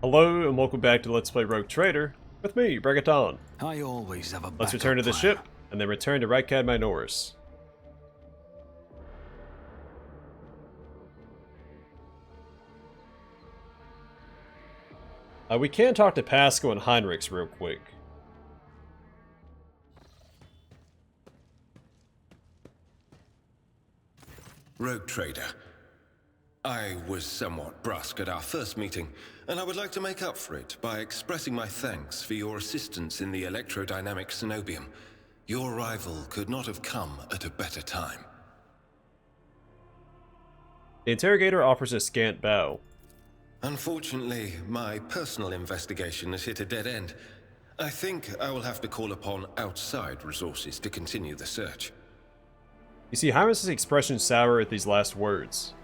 Hello and welcome back to Let's Play Rogue Trader with me, Bregaton. I always have a Let's return to the ship and then return to Rycad Minoris. We can talk to Pasqal and Heinrix real quick. Rogue Trader. I was somewhat brusque at our first meeting, and I would like to make up for it by expressing my thanks for your assistance in the electrodynamic Cenobium. Your arrival could not have come at a better time. The interrogator offers a scant bow. Unfortunately, my personal investigation has hit a dead end. I think I will have to call upon outside resources to continue the search. You see Heinrix's expression sour at these last words.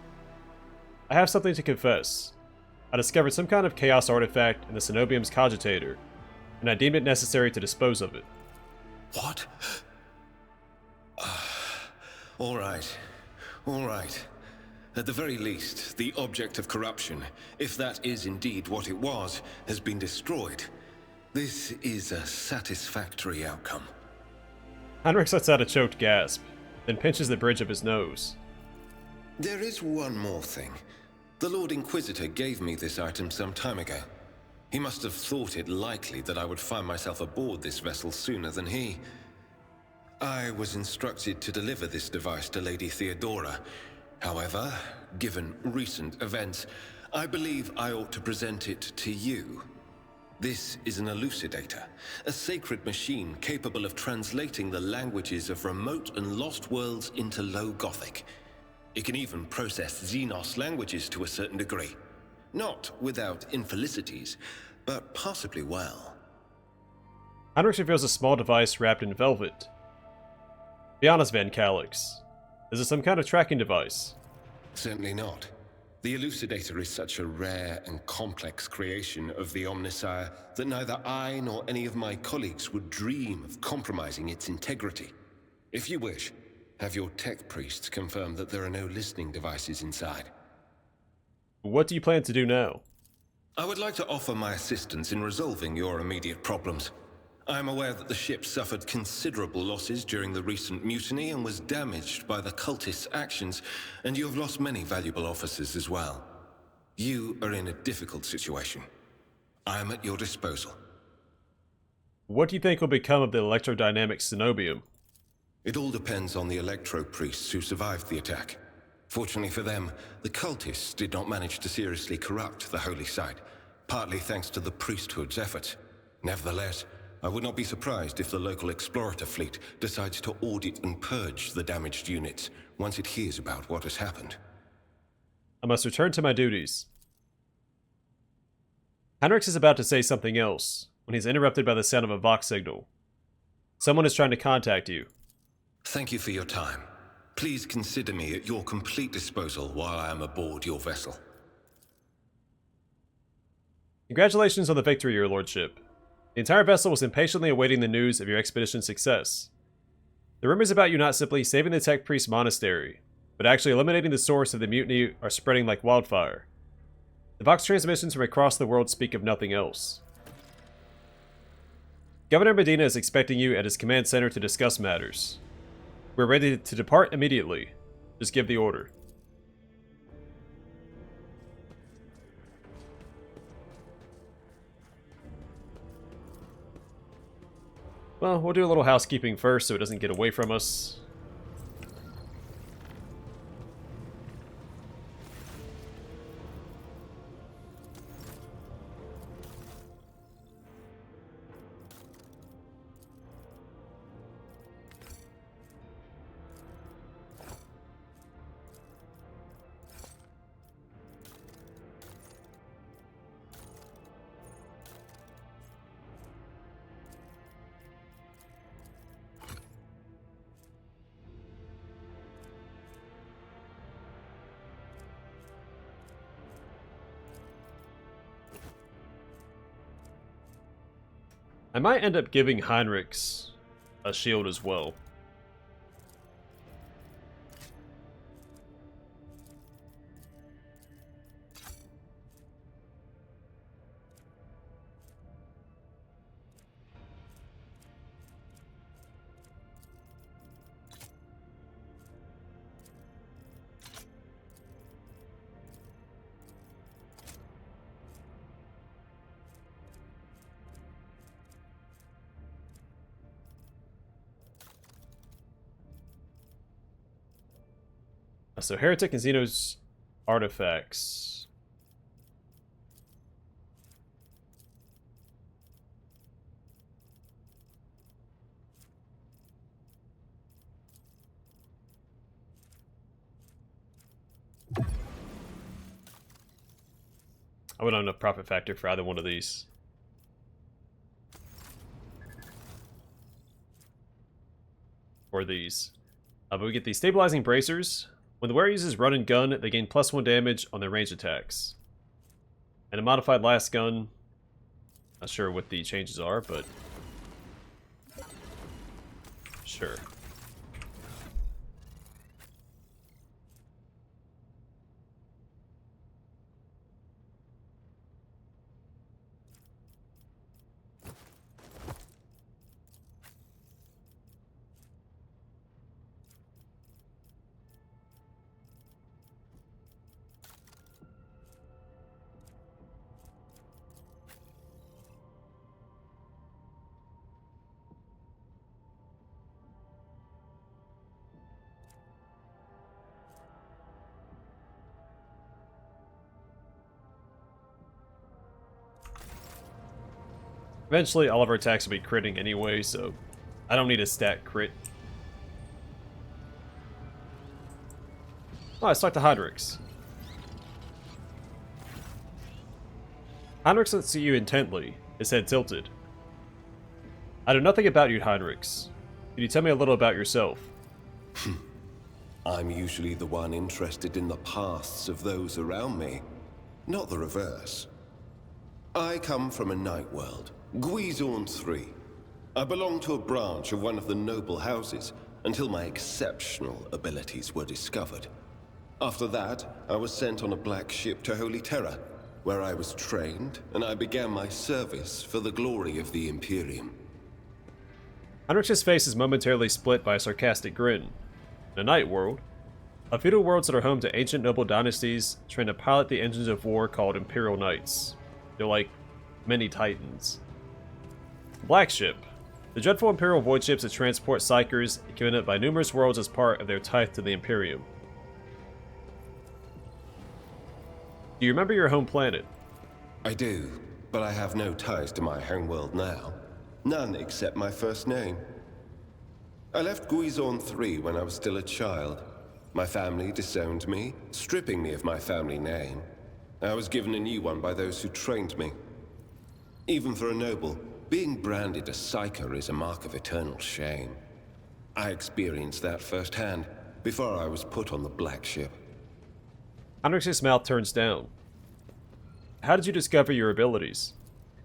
I have something to confess. I discovered some kind of chaos artifact in the Cenobium's cogitator, and I deemed it necessary to dispose of it. What? All right. All right. At the very least, the object of corruption, if that is indeed what it was, has been destroyed. This is a satisfactory outcome. Heinrix lets out a choked gasp, then pinches the bridge of his nose. There is one more thing. The Lord Inquisitor gave me this item some time ago. He must have thought it likely that I would find myself aboard this vessel sooner than he. I was instructed to deliver this device to Lady Theodora. However, given recent events, I believe I ought to present it to you. This is an elucidator, a sacred machine capable of translating the languages of remote and lost worlds into Low Gothic. It can even process Xenos languages to a certain degree. Not without infelicities, but possibly well. Heinrix reveals a small device wrapped in velvet. Be honest, Calox. Is it some kind of tracking device? Certainly not. The elucidator is such a rare and complex creation of the Omnissiah that neither I nor any of my colleagues would dream of compromising its integrity. If you wish, have your tech priests confirm that there are no listening devices inside. What do you plan to do now? I would like to offer my assistance in resolving your immediate problems. I am aware that the ship suffered considerable losses during the recent mutiny and was damaged by the cultists' actions, and you have lost many valuable officers as well. You are in a difficult situation. I am at your disposal. What do you think will become of the electrodynamic Cenobium? It all depends on the electro-priests who survived the attack. Fortunately for them, the cultists did not manage to seriously corrupt the holy site, partly thanks to the priesthood's efforts. Nevertheless, I would not be surprised if the local explorator fleet decides to audit and purge the damaged units once it hears about what has happened. I must return to my duties. Heinrix is about to say something else, when he's interrupted by the sound of a Vox signal. Someone is trying to contact you. Thank you for your time. Please consider me at your complete disposal while I am aboard your vessel. Congratulations on the victory, your lordship. The entire vessel was impatiently awaiting the news of your expedition's success. The rumors about you not simply saving the Tech Priest Monastery, but actually eliminating the source of the mutiny are spreading like wildfire. The Vox transmissions from across the world speak of nothing else. Governor Medina is expecting you at his command center to discuss matters. We're ready to depart immediately. Just give the order. Well, we'll do a little housekeeping first so it doesn't get away from us. I might end up giving Heinrix a shield as well. So Heretic and Xeno's artifacts. I wouldn't have enough profit factor for either one of these. Or these. But we get the stabilizing bracers. When the wearer uses run and gun, they gain +1 damage on their ranged attacks. And a modified last gun. Not sure what the changes are, but sure. Eventually, all of our attacks will be critting anyway, so I don't need a stat crit. Oh, let's talk to Heinrix. Heinrix looks at you intently, his head tilted. I know nothing about you, Heinrix. Can you tell me a little about yourself? I'm usually the one interested in the pasts of those around me, not the reverse. I come from a night world, Guizorn 3. I belong to a branch of one of the noble houses until my exceptional abilities were discovered. After that, I was sent on a black ship to Holy Terra, where I was trained, and I began my service for the glory of the Imperium. Heinrix's face is momentarily split by a sarcastic grin. In a night world, a feudal worlds that are home to ancient noble dynasties trained to pilot the engines of war called Imperial Knights. They're like many titans. Black Ship. The dreadful Imperial void ships that transport psychers given up by numerous worlds as part of their tithe to the Imperium. Do you remember your home planet? I do, but I have no ties to my homeworld now. None except my first name. I left Guizorn 3 when I was still a child. My family disowned me, stripping me of my family name. I was given a new one by those who trained me. Even for a noble, being branded a psyker is a mark of eternal shame. I experienced that firsthand before I was put on the Black Ship. Heinrix's mouth turns down. How did you discover your abilities?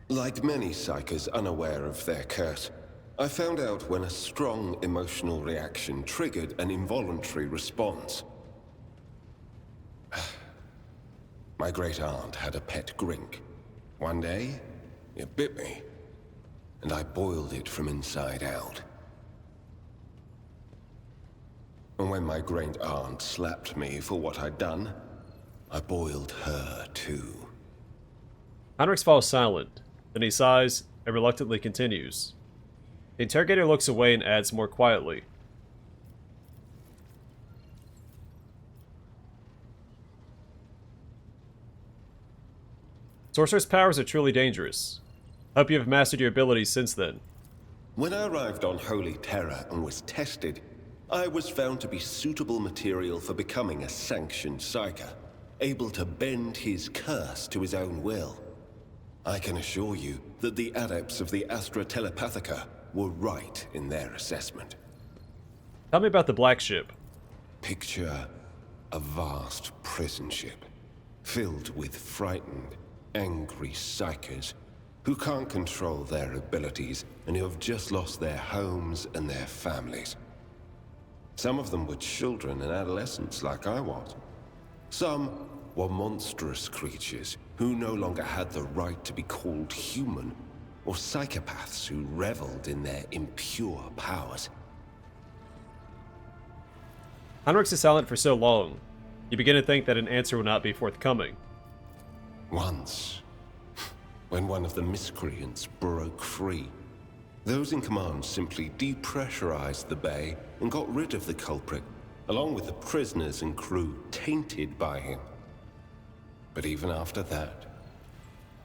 Like many psychers unaware of their curse, I found out when a strong emotional reaction triggered an involuntary response. My great-aunt had a pet grink. One day, it bit me, and I boiled it from inside out. And when my great-aunt slapped me for what I'd done, I boiled her too. Heinrix falls silent, then he sighs and reluctantly continues. The interrogator looks away and adds more quietly. Sorcerer's powers are truly dangerous. I hope you have mastered your abilities since then. When I arrived on Holy Terra and was tested, I was found to be suitable material for becoming a sanctioned psyker, able to bend his curse to his own will. I can assure you that the adepts of the Astra Telepathica were right in their assessment. Tell me about the Black Ship. Picture a vast prison ship, filled with frightened, angry psychers who can't control their abilities and who have just lost their homes and their families. Some of them were children and adolescents like I was. Some were monstrous creatures who no longer had the right to be called human, or psychopaths who reveled in their impure powers. Heinrix is silent for so long, you begin to think that an answer will not be forthcoming. Once, when one of the miscreants broke free, those in command simply depressurized the bay and got rid of the culprit, along with the prisoners and crew tainted by him. But even after that,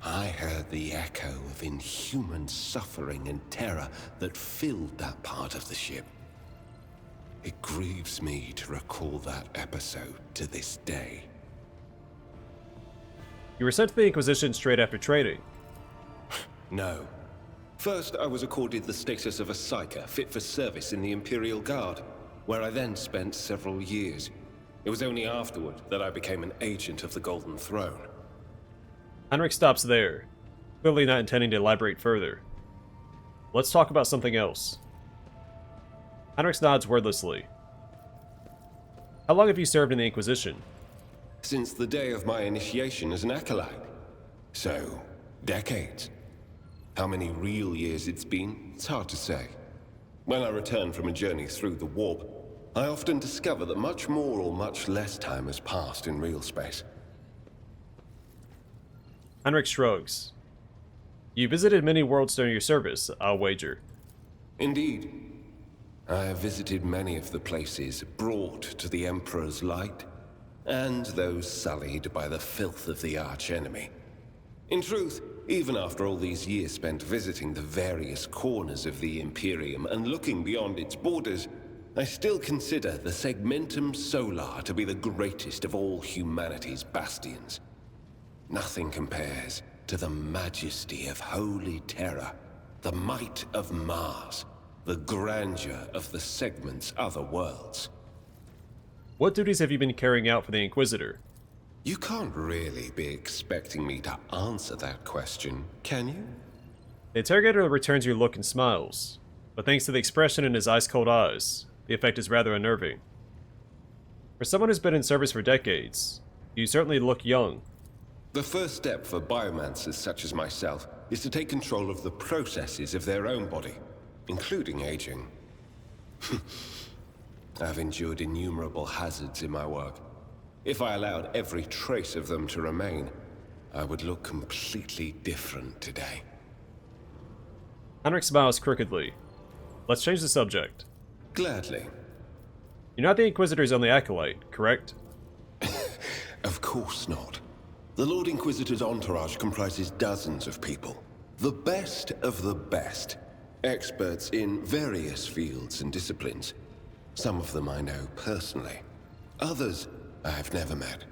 I heard the echo of inhuman suffering and terror that filled that part of the ship. It grieves me to recall that episode to this day. You were sent to the Inquisition straight after training. No. First, I was accorded the status of a psyker fit for service in the Imperial Guard, where I then spent several years. It was only afterward that I became an agent of the Golden Throne. Heinrix stops there, clearly not intending to elaborate further. Let's talk about something else. Heinrix nods wordlessly. How long have you served in the Inquisition? Since the day of my initiation as an acolyte. So, decades. How many real years it's been, it's hard to say. When I return from a journey through the warp, I often discover that much more or much less time has passed in real space. Heinrix shrugs. You visited many worlds during your service, I'll wager. Indeed. I have visited many of the places brought to the Emperor's light, and those sullied by the filth of the archenemy. In truth, even after all these years spent visiting the various corners of the Imperium and looking beyond its borders, I still consider the Segmentum Solar to be the greatest of all humanity's bastions. Nothing compares to the majesty of Holy Terror, the might of Mars, the grandeur of the Segment's other worlds. What duties have you been carrying out for the Inquisitor? You can't really be expecting me to answer that question, can you? The interrogator returns your look and smiles, but thanks to the expression in his ice-cold eyes, the effect is rather unnerving. For someone who's been in service for decades, you certainly look young. The first step for biomancers such as myself is to take control of the processes of their own body, including aging. I've endured innumerable hazards in my work. If I allowed every trace of them to remain, I would look completely different today. Heinrix smiles crookedly. Let's change the subject. Gladly. You're not the Inquisitor's only acolyte, correct? Of course not. The Lord Inquisitor's entourage comprises dozens of people. The best of the best. Experts in various fields and disciplines. Some of them I know personally. Others I have never met.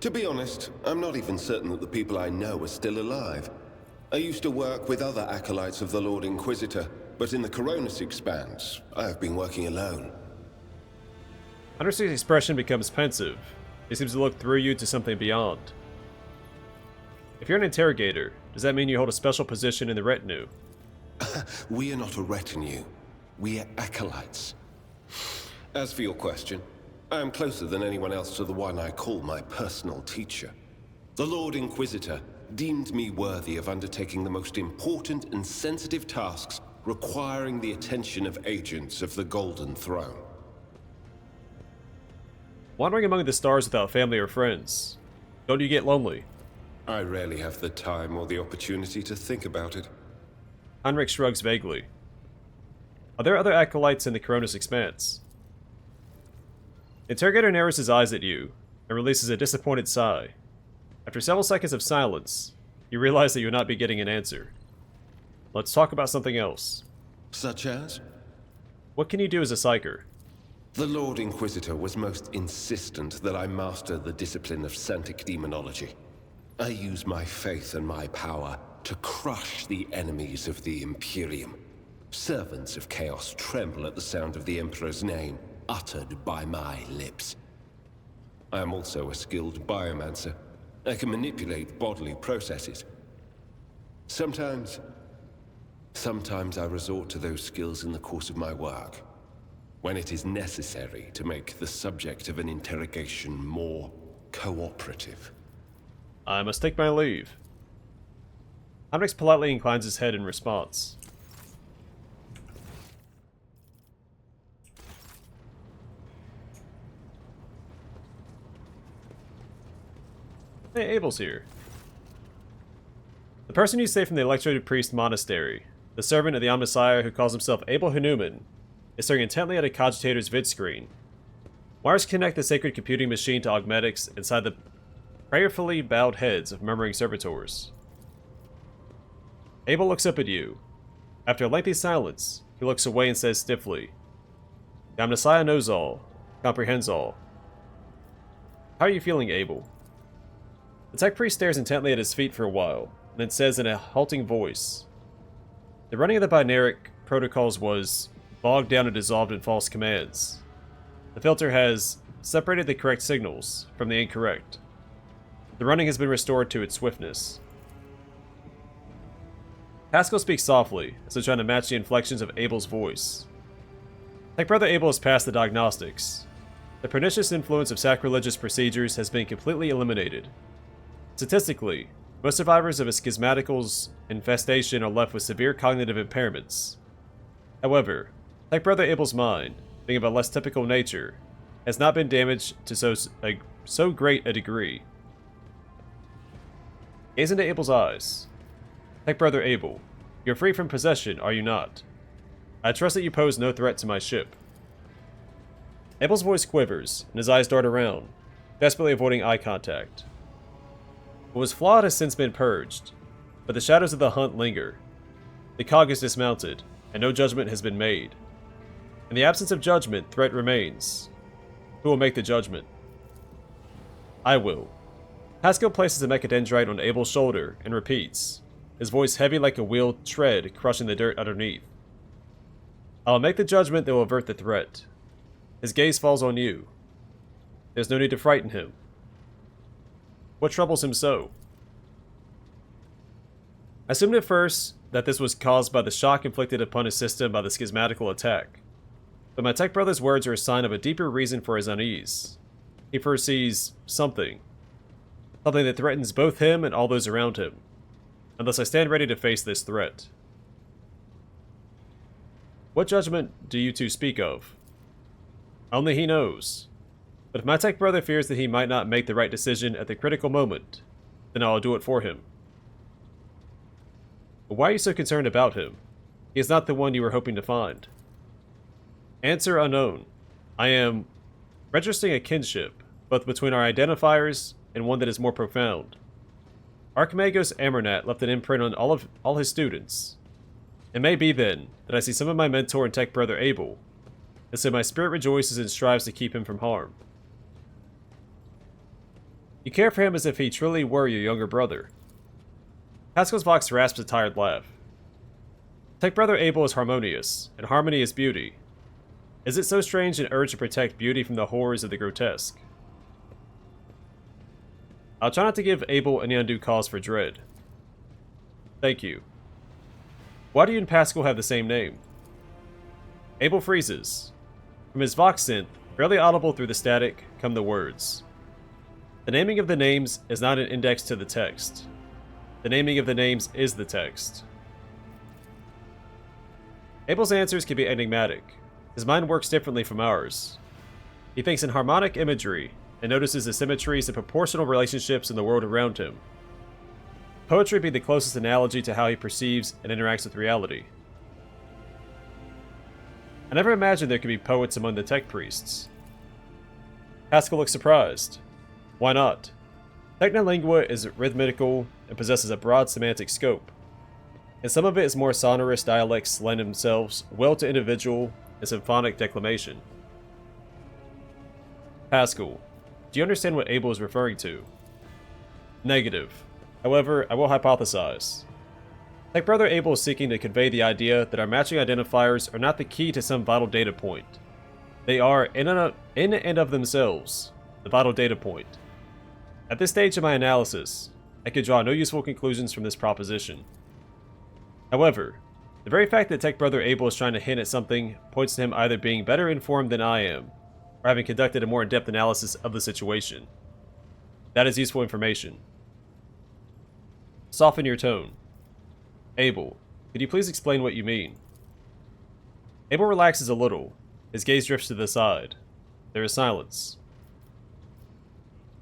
To be honest, I'm not even certain that the people I know are still alive. I used to work with other acolytes of the Lord Inquisitor, but in the Coronis Expanse, I have been working alone. Heinrix's expression becomes pensive. He seems to look through you to something beyond. If you're an interrogator, does that mean you hold a special position in the retinue? We are not a retinue. We are acolytes. As for your question, I am closer than anyone else to the one I call my personal teacher. The Lord Inquisitor deemed me worthy of undertaking the most important and sensitive tasks requiring the attention of agents of the Golden Throne. Wandering among the stars without family or friends, don't you get lonely? I rarely have the time or the opportunity to think about it. Heinrix shrugs vaguely. Are there other acolytes in the Coronis Expanse? The interrogator narrows his eyes at you and releases a disappointed sigh. After several seconds of silence, you realize that you'll not be getting an answer. Let's talk about something else. Such as? What can you do as a psyker? The Lord Inquisitor was most insistent that I master the discipline of Santic Demonology. I use my faith and my power to crush the enemies of the Imperium. Servants of Chaos tremble at the sound of the Emperor's name, uttered by my lips. I am also a skilled biomancer. I can manipulate bodily processes. Sometimes I resort to those skills in the course of my work, when it is necessary to make the subject of an interrogation more cooperative. I must take my leave. Heinrix politely inclines his head in response. Hey, Abel's here. The person you saved from the electrocuted priest monastery, the servant of the Omnissiah who calls himself Abel Hanuman, is staring intently at a cogitator's vid screen, Wires connect the sacred computing machine to augmetics inside the prayerfully bowed heads of murmuring servitors. Abel looks up at you. After a lengthy silence, he looks away and says stiffly, "The Messiah knows all, comprehends all." How are you feeling, Abel? The tech priest stares intently at his feet for a while, and then says in a halting voice, "The running of the binaric protocols was bogged down and dissolved in false commands. The filter has separated the correct signals from the incorrect. The running has been restored to its swiftness." Pasqal speaks softly, as though trying to match the inflections of Abel's voice. Tech Brother Abel has passed the diagnostics. The pernicious influence of sacrilegious procedures has been completely eliminated. Statistically, most survivors of a schismatical's infestation are left with severe cognitive impairments. However, Tech Brother Abel's mind, being of a less typical nature, has not been damaged to so great a degree. Gaze into Abel's eyes. Tech Brother Abel, you're free from possession, are you not? I trust that you pose no threat to my ship. Abel's voice quivers, and his eyes dart around, desperately avoiding eye contact. What was flawed has since been purged, but the shadows of the hunt linger. The cog is dismounted, and no judgment has been made. In the absence of judgment, threat remains. Who will make the judgment? I will. Pasqal places a mechadendrite on Abel's shoulder and repeats, his voice heavy like a wheeled tread crushing the dirt underneath. I will make the judgment that will avert the threat. His gaze falls on you. There's no need to frighten him. What troubles him so? I assumed at first that this was caused by the shock inflicted upon his system by the schismatical attack, but my tech brother's words are a sign of a deeper reason for his unease. He foresees something that threatens both him and all those around him, and thus I stand ready to face this threat. What judgment do you two speak of? Only he knows. But if my tech brother fears that he might not make the right decision at the critical moment, then I will do it for him. But why are you so concerned about him? He is not the one you were hoping to find. Answer unknown. I am registering a kinship, both between our identifiers and one that is more profound. Archimagos Amernat left an imprint on all his students. It may be, then, that I see some of my mentor and tech brother Abel, and so my spirit rejoices and strives to keep him from harm. You care for him as if he truly were your younger brother. Pascal's vox rasps a tired laugh. Tech brother Abel is harmonious, and harmony is beauty. Is it so strange an urge to protect beauty from the horrors of the grotesque? I'll try not to give Abel any undue cause for dread. Thank you. Why do you and Pasqal have the same name? Abel freezes. From his vox synth, barely audible through the static, come the words. The naming of the names is not an index to the text. The naming of the names is the text. Abel's answers can be enigmatic. His mind works differently from ours. He thinks in harmonic imagery and notices the symmetries and proportional relationships in the world around him. Poetry be the closest analogy to how he perceives and interacts with reality. I never imagined there could be poets among the tech priests. Pasqal looks surprised. Why not? Technolingua is rhythmical and possesses a broad semantic scope, and some of it is more sonorous dialects lend themselves well to individual and symphonic declamation. Pasqal, do you understand what Abel is referring to? Negative. However, I will hypothesize. Tech brother Abel is seeking to convey the idea that our matching identifiers are not the key to some vital data point. They are, in and of themselves, the vital data point. At this stage of my analysis, I could draw no useful conclusions from this proposition. However, the very fact that tech brother Abel is trying to hint at something points to him either being better informed than I am, or having conducted a more in-depth analysis of the situation. That is useful information. Soften your tone. Abel, could you please explain what you mean? Abel relaxes a little. His gaze drifts to the side. There is silence.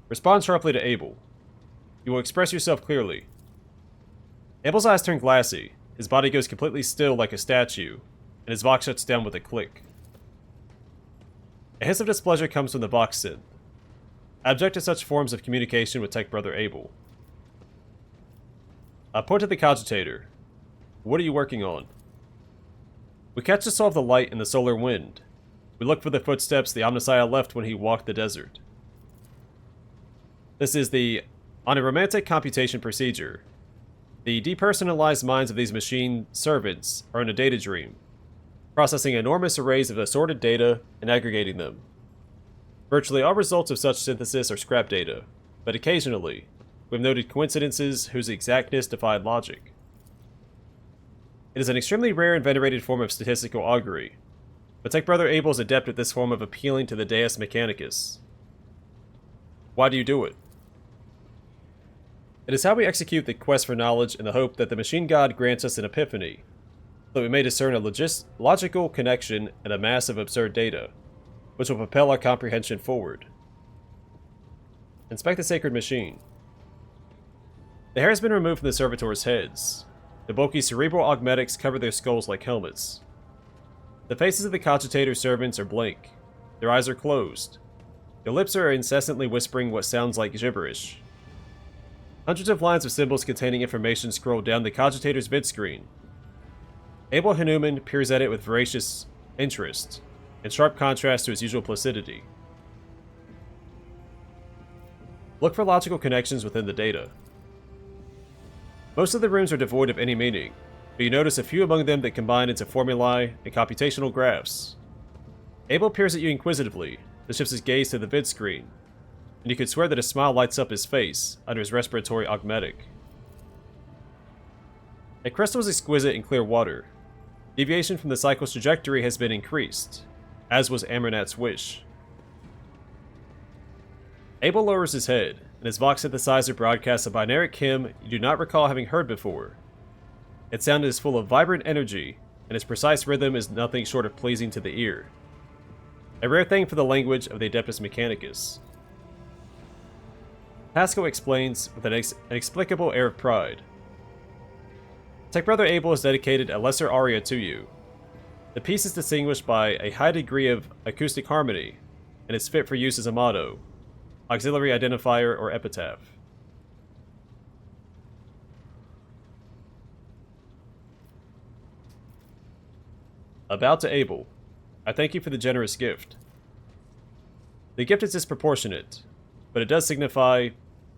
Respond sharply to Abel. You will express yourself clearly. Abel's eyes turn glassy. His body goes completely still like a statue, and his vox shuts down with a click. A hiss of displeasure comes from the Vox synth. I object to such forms of communication with Tech Brother Abel. I point to the cogitator. What are you working on? We catch the soul of the light in the solar wind. We look for the footsteps the Omnissiah left when he walked the desert. This is the on a romantic computation procedure. The depersonalized minds of these machine servants are in a data dream, processing enormous arrays of assorted data and aggregating them. Virtually all results of such synthesis are scrap data, but occasionally, we've noted coincidences whose exactness defied logic. It is an extremely rare and venerated form of statistical augury, but Tech Brother Abel is adept at this form of appealing to the Deus Mechanicus. Why do you do it? It is how we execute the quest for knowledge in the hope that the machine god grants us an epiphany, so that we may discern a logical connection in a mass of absurd data, which will propel our comprehension forward. Inspect the sacred machine. The hair has been removed from the servitors' heads. The bulky cerebral augmetics cover their skulls like helmets. The faces of the cogitator servants are blank. Their eyes are closed. Their lips are incessantly whispering what sounds like gibberish. Hundreds of lines of symbols containing information scroll down the cogitator's vid screen. Abel Hanuman peers at it with voracious interest, in sharp contrast to his usual placidity. Look for logical connections within the data. Most of the runes are devoid of any meaning, but you notice a few among them that combine into formulae and computational graphs. Abel peers at you inquisitively, then shifts his gaze to the vid screen, and you could swear that a smile lights up his face under his respiratory augmetic. A crystal is exquisite in clear water. Deviation from the cycle's trajectory has been increased, as was Amernat's wish. Abel lowers his head, and his Vox synthesizer broadcasts a binary hymn you do not recall having heard before. Its sound is full of vibrant energy, and its precise rhythm is nothing short of pleasing to the ear. A rare thing for the language of the Adeptus Mechanicus. Pasqal explains with an inexplicable air of pride. Tech Brother Abel has dedicated a lesser aria to you. The piece is distinguished by a high degree of acoustic harmony, and is fit for use as a motto, auxiliary identifier, or epitaph. A bow to Abel. I thank you for the generous gift. The gift is disproportionate, but it does signify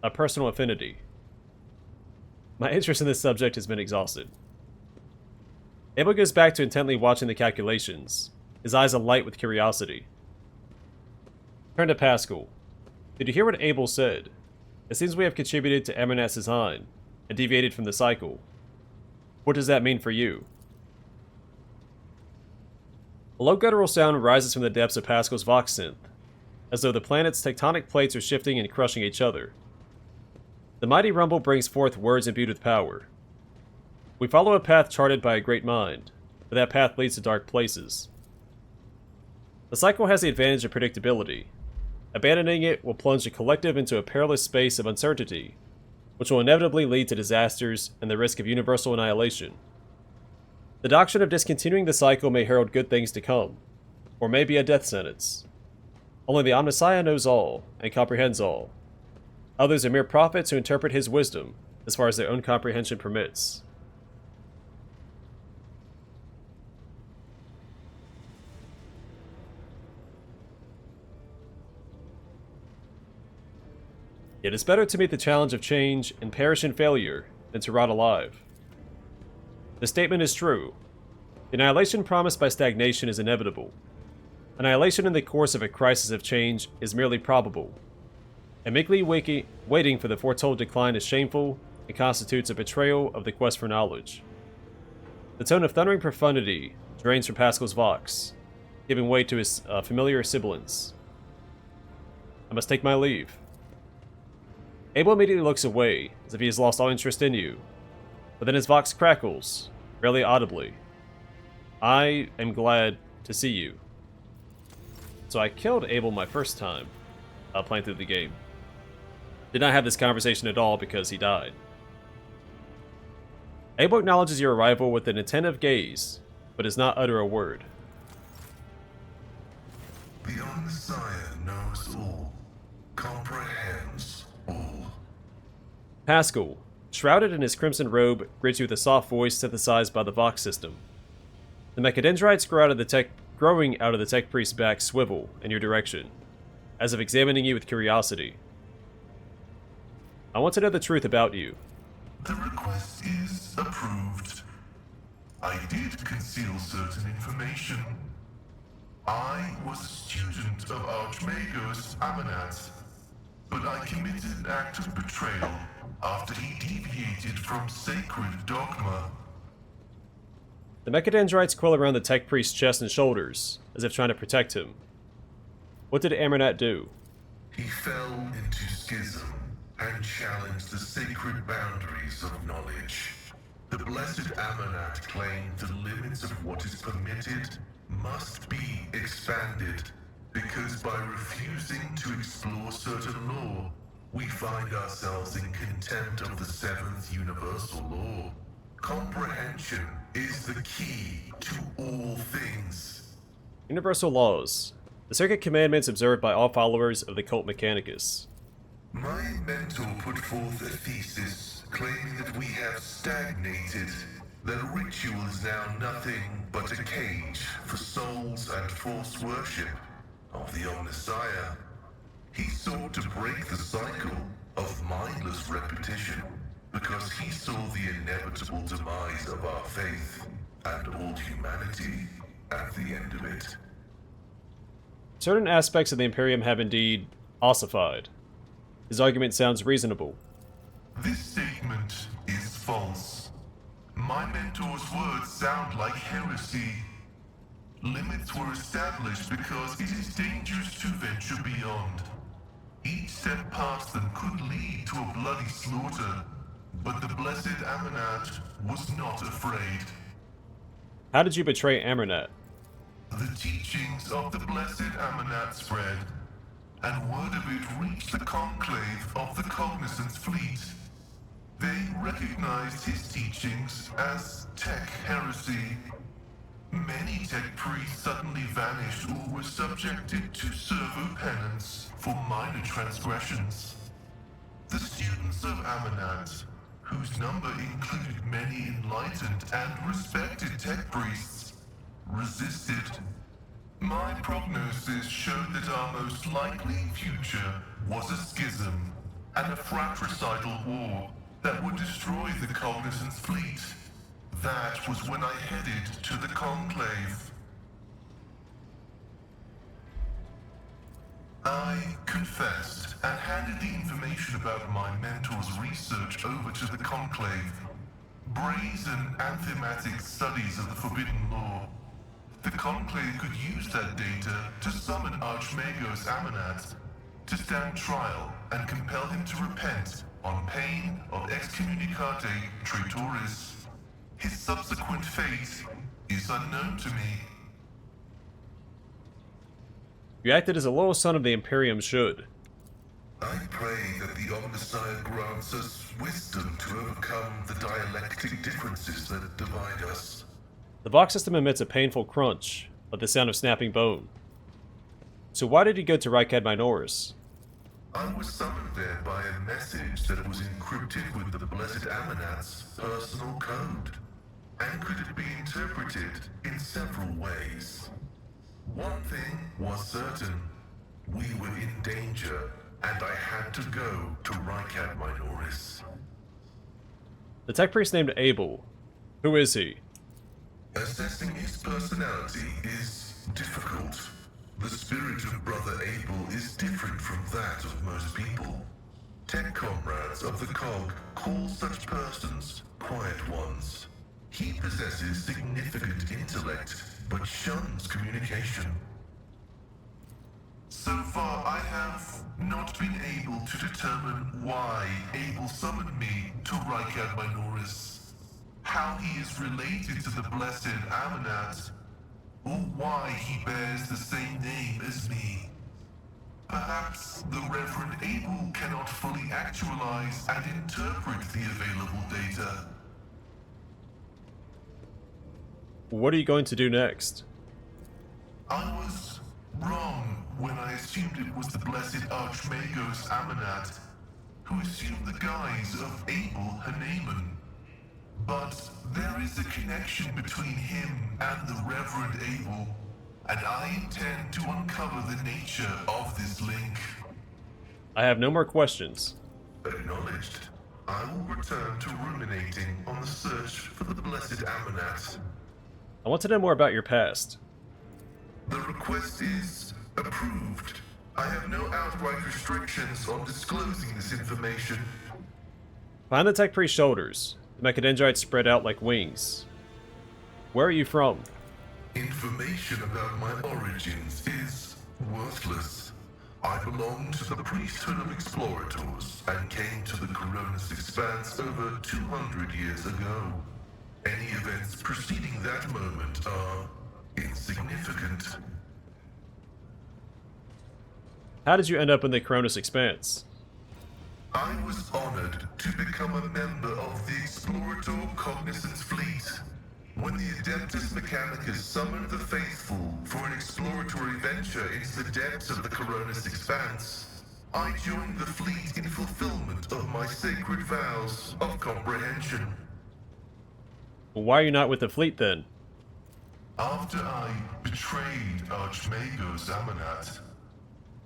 a personal affinity. My interest in this subject has been exhausted. Abel goes back to intently watching the calculations, his eyes alight with curiosity. Turn to Pasqal. Did you hear what Abel said? It seems we have contributed to Amernat's design, and deviated from the cycle. What does that mean for you? A low guttural sound rises from the depths of Pascal's Vox synth, as though the planet's tectonic plates are shifting and crushing each other. The mighty rumble brings forth words imbued with power. We follow a path charted by a great mind, but that path leads to dark places. The cycle has the advantage of predictability. Abandoning it will plunge the collective into a perilous space of uncertainty, which will inevitably lead to disasters and the risk of universal annihilation. The doctrine of discontinuing the cycle may herald good things to come, or may be a death sentence. Only the Omnissiah knows all, and comprehends all. Others are mere prophets who interpret his wisdom, as far as their own comprehension permits. It is better to meet the challenge of change and perish in failure than to rot alive. The statement is true. The annihilation promised by stagnation is inevitable. Annihilation in the course of a crisis of change is merely probable. And meekly waiting for the foretold decline is shameful and constitutes a betrayal of the quest for knowledge. The tone of thundering profundity drains from Pascal's Vox, giving way to his familiar sibilance. I must take my leave. Abel immediately looks away, as if he has lost all interest in you, but then his Vox crackles, barely audibly. I am glad to see you. So I killed Abel my first time playing through the game. Did not have this conversation at all because he died. Abel acknowledges your arrival with an attentive gaze, but does not utter a word. Beyond the Messiah knows all, comprehends all. Pasqal, shrouded in his crimson robe, greets you with a soft voice synthesized by the Vox system. The mechadendrites growing out of the tech priest's back swivel in your direction, as if examining you with curiosity. I want to know the truth about you. The request is approved. I did conceal certain information. I was a student of Archmagos Amanat, but I committed an act of betrayal after he deviated from sacred dogma. The mechadendrites coil around the tech priest's chest and shoulders, as if trying to protect him. What did Amanat do? He fell into schism and challenged the sacred boundaries of knowledge. The blessed Amanat claimed the limits of what is permitted must be expanded, because by refusing to explore certain law, we find ourselves in contempt of the seventh universal law. Comprehension is the key to all things. Universal laws. The sacred commandments observed by all followers of the cult Mechanicus. My mentor put forth a thesis claiming that we have stagnated, that ritual is now nothing but a cage for souls and false worship of the Omnissiah. He sought to break the cycle of mindless repetition because he saw the inevitable demise of our faith and all humanity at the end of it. Certain aspects of the Imperium have indeed ossified. His argument sounds reasonable. This statement is false. My mentor's words sound like heresy. Limits were established because it is dangerous to venture beyond. Each step past them could lead to a bloody slaughter, but the blessed Amanat was not afraid. How did you betray Amanat? The teachings of the blessed Amanat spread, and word of it reached the conclave of the Cognizance fleet. They recognized his teachings as tech heresy. Many tech priests suddenly vanished or were subjected to servo penance for minor transgressions. The students of Amanat, whose number included many enlightened and respected tech priests, resisted. My prognosis showed that our most likely future was a schism and a fratricidal war that would destroy the Cognizance fleet. That was when I headed to the Conclave. I confessed and handed the information about my mentor's research over to the Conclave. Brazen anthematic studies of the Forbidden Law. The Conclave could use that data to summon Archmagos Amanat to stand trial and compel him to repent on pain of excommunicate traitoris. His subsequent fate is unknown to me. You acted as a loyal son of the Imperium should. I pray that the Omnissiah grants us wisdom to overcome the dialectic differences that divide us. The Vox system emits a painful crunch, like the sound of snapping bone. So why did he go to Rykad Minoris? I was summoned there by a message that was encrypted with the blessed Amanat's personal code, and could be interpreted in several ways. One thing was certain. We were in danger, and I had to go to Rykad Minoris. The tech priest named Abel. Who is he? Assessing his personality is difficult. The spirit of Brother Abel is different from that of most people. Tech comrades of the Cog call such persons quiet ones. He possesses significant intellect, but shuns communication. So far, I have not been able to determine why Abel summoned me to Rykad Minoris, how he is related to the blessed Amanat, or why he bears the same name as me. Perhaps the Reverend Abel cannot fully actualize and interpret the available data. What are you going to do next? I was wrong when I assumed it was the blessed Archmagos Amanat, who assumed the guise of Abel and But there is a connection between him and the Reverend Abel, and I intend to uncover the nature of this link. I have no more questions. Acknowledged. I will return to ruminating on the search for the blessed Amanat. I want to know more about your past. The request is approved. I have no outright restrictions on disclosing this information. Behind the tech priest's shoulders, the mechadendrites spread out like wings. Where are you from? Information about my origins is worthless. I belong to the priesthood of explorators and came to the Coronis Expanse over 200 years ago. Any events preceding that moment are insignificant. How did you end up in the Coronis Expanse? I was honored to become a member of the Explorator Cognizance Fleet. When the Adeptus Mechanicus summoned the faithful for an exploratory venture into the depths of the Coronis Expanse, I joined the fleet in fulfillment of my sacred vows of comprehension. Well, why are you not with the fleet then? After I betrayed Archmagos Amanat,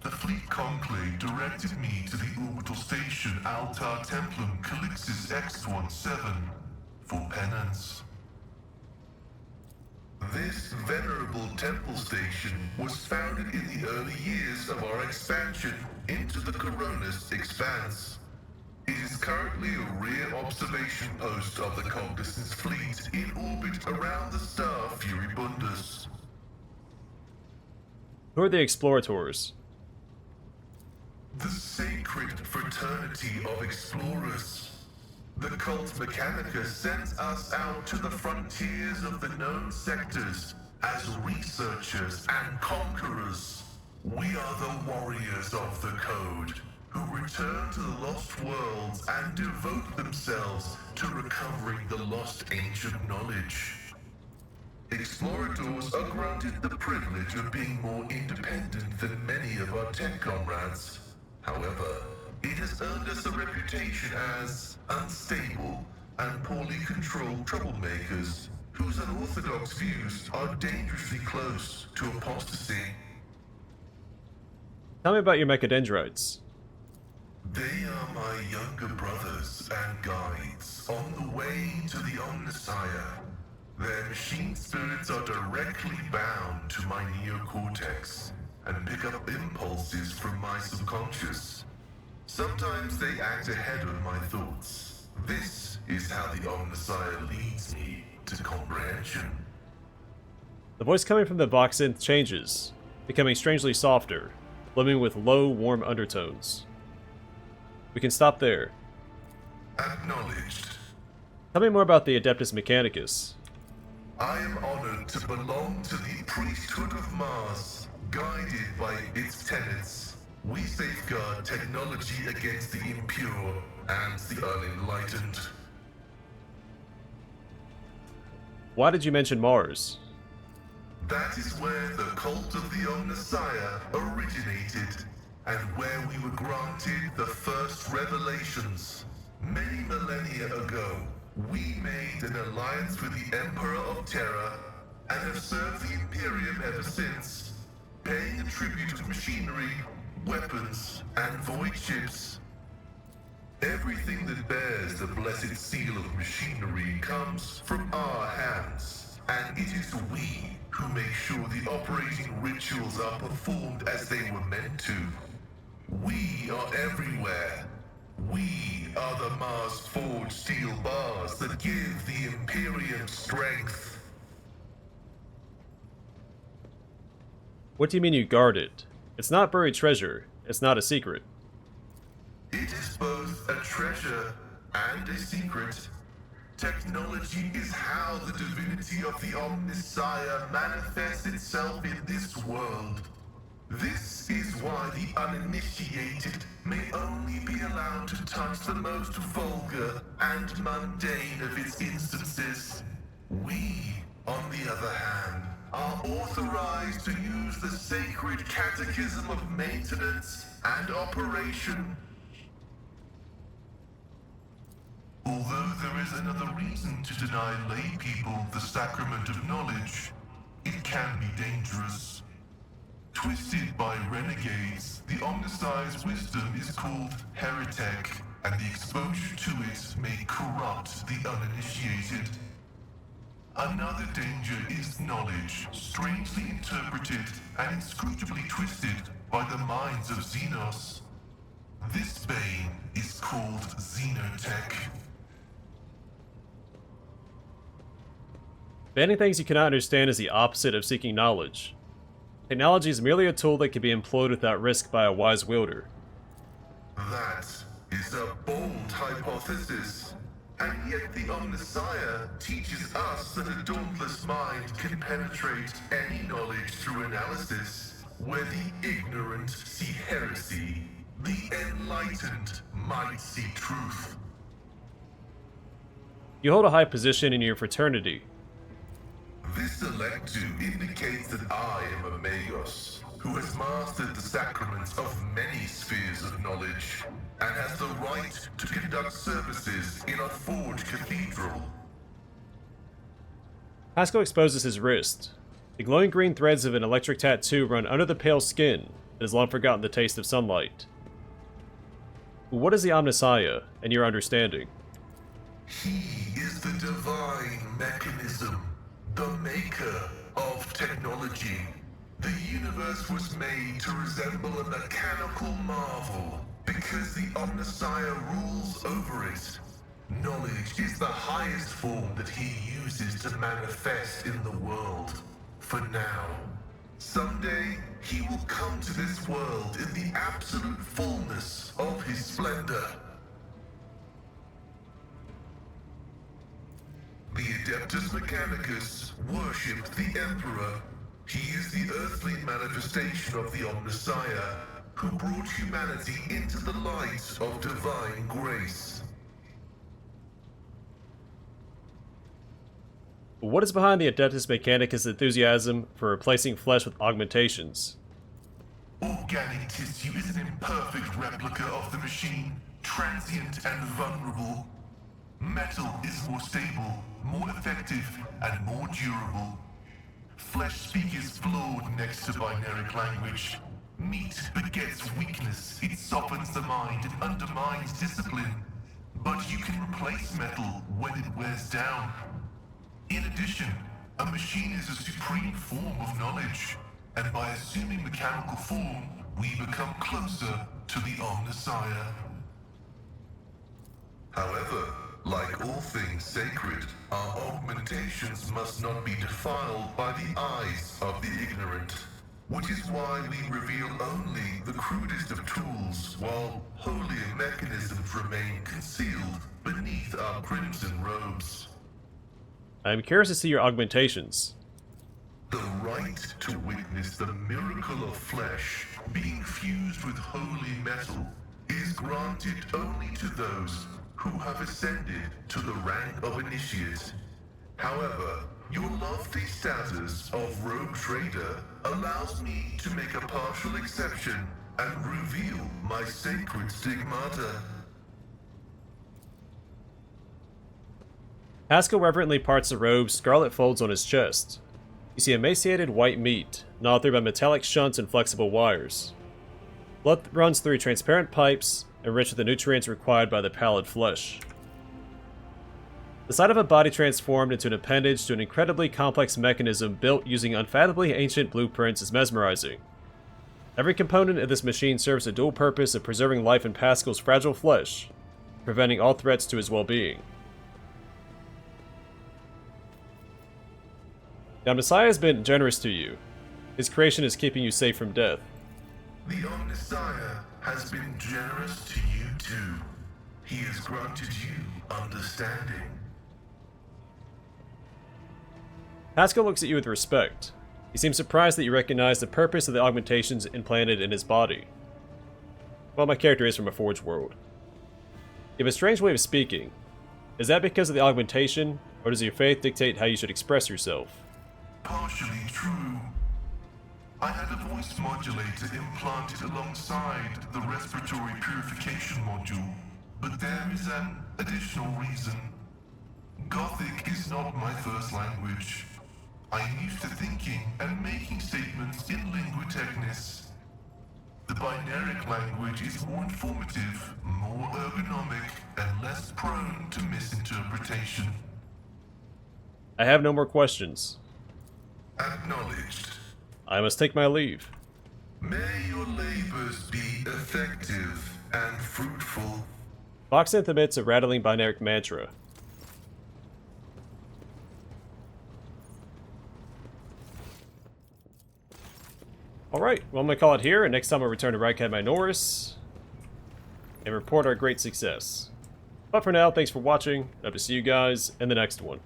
the fleet conclave directed me to the orbital station Altar Templum Calixis X-17 for penance. This venerable temple station was founded in the early years of our expansion into the Coronis Expanse. It is currently a rear observation post of the Cognizance Fleet in orbit around the star Furibundus. Who are the Explorators? The sacred fraternity of explorers. The cult Mechanica sends us out to the frontiers of the known sectors as researchers and conquerors. We are the warriors of the code, who return to the lost worlds and devote themselves to recovering the lost ancient knowledge. Explorators are granted the privilege of being more independent than many of our tech comrades. However, it has earned us a reputation as unstable and poorly controlled troublemakers whose unorthodox views are dangerously close to apostasy. Tell me about your mechadendrites. They are my younger brothers and guides on the way to the Omnissiah. Their machine spirits are directly bound to my neocortex and pick up impulses from my subconscious. Sometimes they act ahead of my thoughts. This is how the Omnissiah leads me to comprehension. The voice coming from the box synth changes, becoming strangely softer, blending with low, warm undertones. We can stop there. Acknowledged. Tell me more about the Adeptus Mechanicus. I am honored to belong to the priesthood of Mars, guided by its tenets. We safeguard technology against the impure and the unenlightened. Why did you mention Mars? That is where the cult of the Omnissiah originated, and where we were granted the first revelations. Many millennia ago, we made an alliance with the Emperor of Terra, and have served the Imperium ever since, paying a tribute to machinery, weapons, and void ships. Everything that bears the blessed seal of machinery comes from our hands, and it is we who make sure the operating rituals are performed as they were meant to. We are everywhere. We are the Mars-forged steel bars that give the Imperium strength. What do you mean you guard it? It's not buried treasure. It's not a secret. It is both a treasure and a secret. Technology is how the divinity of the Omnissiah manifests itself in this world. This is why the uninitiated may only be allowed to touch the most vulgar and mundane of its instances. We, on the other hand, are authorized to use the sacred catechism of maintenance and operation. Although there is another reason to deny lay people the sacrament of knowledge, it can be dangerous. Twisted by renegades, the Omnissiah's wisdom is called heretic, and the exposure to it may corrupt the uninitiated. Another danger is knowledge, strangely interpreted and inscrutably twisted by the minds of Xenos. This bane is called Xenotech. Banning things you cannot understand is the opposite of seeking knowledge. Technology is merely a tool that can be employed without risk by a wise wielder. That is a bold hypothesis. And yet the Omnissiah teaches us that a dauntless mind can penetrate any knowledge through analysis, where the ignorant see heresy, the enlightened might see truth. You hold a high position in your fraternity. This electu indicates that I am a Magos, who has mastered the sacraments of many spheres of knowledge, and has the right to conduct services in a forged cathedral. Pasqal exposes his wrist. The glowing green threads of an electric tattoo run under the pale skin that has long forgotten the taste of sunlight. What is the Omnissiah, in your understanding? He is the divine mechanism, the maker of technology. The universe was made to resemble a mechanical marvel because the Omnissiah rules over it. Knowledge is the highest form that he uses to manifest in the world. For now. Someday, he will come to this world in the absolute fullness of his splendor. The Adeptus Mechanicus worshipped the Emperor. He is the earthly manifestation of the Omnissiah, who brought humanity into the light of divine grace. What is behind the Adeptus Mechanicus' enthusiasm for replacing flesh with augmentations? Organic tissue is an imperfect replica of the machine, transient and vulnerable. Metal is more stable, more effective, and more durable. Flesh speak is flawed next to binaric language. Meat begets weakness, it softens the mind and undermines discipline. But you can replace metal when it wears down. In addition, a machine is a supreme form of knowledge, and by assuming mechanical form, we become closer to the Omnissiah. However, like all things sacred, our augmentations must not be defiled by the eyes of the ignorant, which is why we reveal only the crudest of tools, while holier mechanisms remain concealed beneath our crimson robes. I am curious to see your augmentations. The right to witness the miracle of flesh being fused with holy metal is granted only to those who have ascended to the rank of initiate. However, your lofty status of rogue trader allows me to make a partial exception and reveal my sacred stigmata. Pasqal reverently parts the robe's scarlet folds on his chest. You see emaciated white meat, gnawed through by metallic shunts and flexible wires. Blood runs through transparent pipes, enriched with the nutrients required by the pallid flesh. The sight of a body transformed into an appendage to an incredibly complex mechanism built using unfathomably ancient blueprints is mesmerizing. Every component of this machine serves the dual purpose of preserving life in Pascal's fragile flesh, preventing all threats to his well-being. Now, Messiah has been generous to you. His creation is keeping you safe from death. The Omnissiah has been generous to you too. He has granted you understanding. Pasqal looks at you with respect. He seems surprised that you recognize the purpose of the augmentations implanted in his body. Well, my character is from a forged world. You have a strange way of speaking. Is that because of the augmentation, or does your faith dictate how you should express yourself? Partially true. I had a voice modulator implanted alongside the respiratory purification module, but there is an additional reason. Gothic is not my first language. I am used to thinking and making statements in lingua technis. The binaric language is more informative, more ergonomic, and less prone to misinterpretation. I have no more questions. Acknowledged. I must take my leave. May your labors be effective and fruitful. Foxanth emits a rattling binaric mantra. Alright, well I'm going to call it here, and next time we'll return to Rycat Minoris and report our great success. But for now, thanks for watching, and hope to see you guys in the next one.